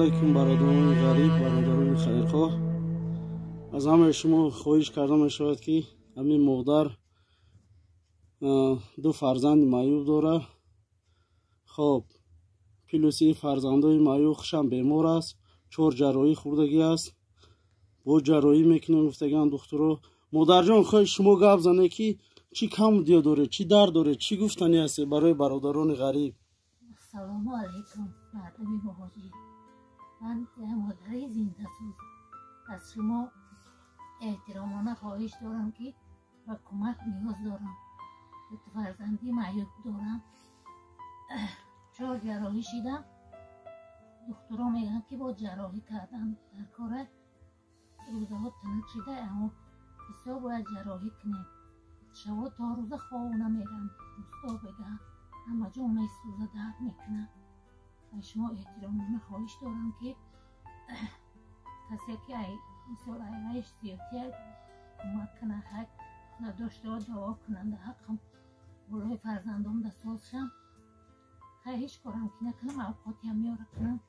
علیکم برادران غریب برادران خیرخواه. از همه شما خواهش کردم می شود که همین مادر دو فرزند معیوب داره. خب پلوسی فرزندای معیوبش هم بیمار است، 4 جراحی خوردگی است. با جراحی میکنه گفتگان دکترها. مادر جان خواهی شما گپ زنه که چی کم دیو داره، چی درد داره، چی گفتنی هستی برای برادران غریب؟ سلام علیکم مردم مهاجر. من مادر زنده سوز از شما احترامانه خواهش دارم که و کمک نیاز دارم. فرزندی معیوب دارم، 4 جراحی شدم. دکترها میگن که با جراحی کردن در کار روزه ها تنک شده، اما بسیار باید جراحی کنیم. شبا تا روز خواب نمیرم، دوستا بگم همه جا میسوزه، درد میکنه. شما احترامانه خواهش دارم که کسی که مثال ایش زیادی کمک کنه، حق نداشته ها دعا کنند حقم برای فرزندام دستاز شم. هیچ کارم که نکنم اوقاتی هم میاره کنم،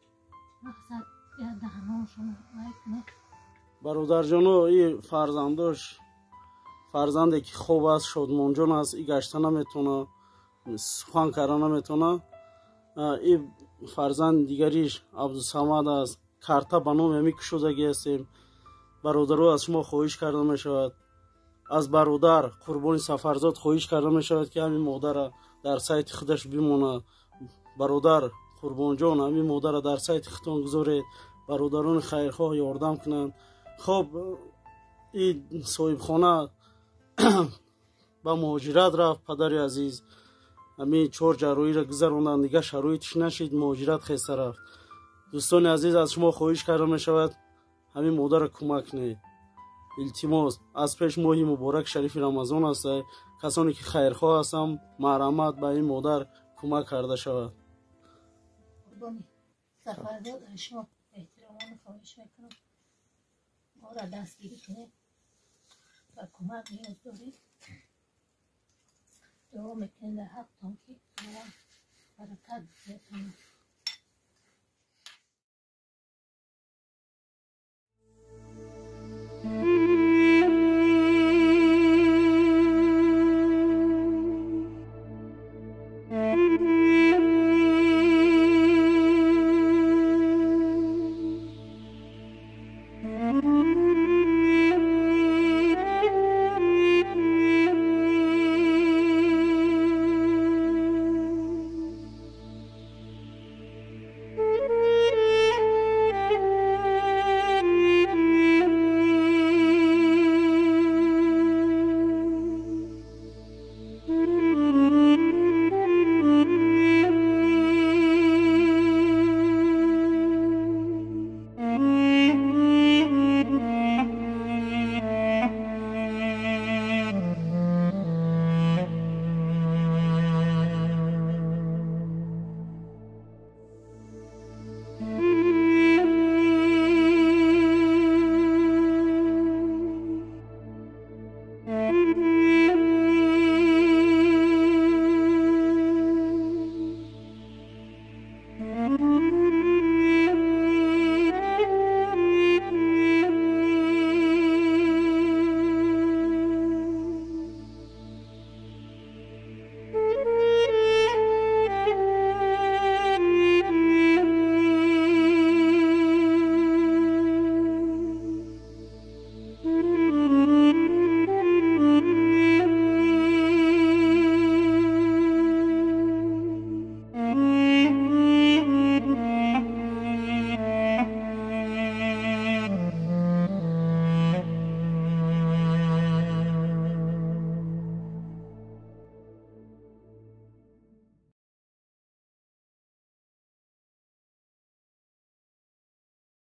مقصد دهنانشون کنم. برادر جانو این فرزنداش فرزنده که خوب است، شادمانجان است، این گشته نمیتونه، سخن کردن نمیتونه. این فرزند دیگریش عبدالصمد است، کرتا به نام همی کشودگی هستیم. برادرها از شما خواهش کرده می شود، از برادر قربان سفرزاد خواهش کرده می شود که همین مادر در سایت خودش بمونه. برادر قربان جان همین مادر در سایت خودتان گذارید، برادران خیرخواه یاردم کنند. خب این صاحب خانه با مهاجرت رفت، پدر عزیز همین 4 جراحی را گذراندن، دیگه شرایطش نشید، مهاجرت خسته رفت. دوستان عزیز از شما خواهش کرده می شود همین مادر را کمک کنید. التماس از پیش ماه مبارک شریف رمضان است، کسانی که خیرخواه هستند مرحمت به این مادر کمک کرده شود. قربانی سفرزاد شما احترامانه خواهش میکنم ما را دستگیری کنید و کمک نیاز دارید. دعا میکنید در حقتان که برکت بتونید.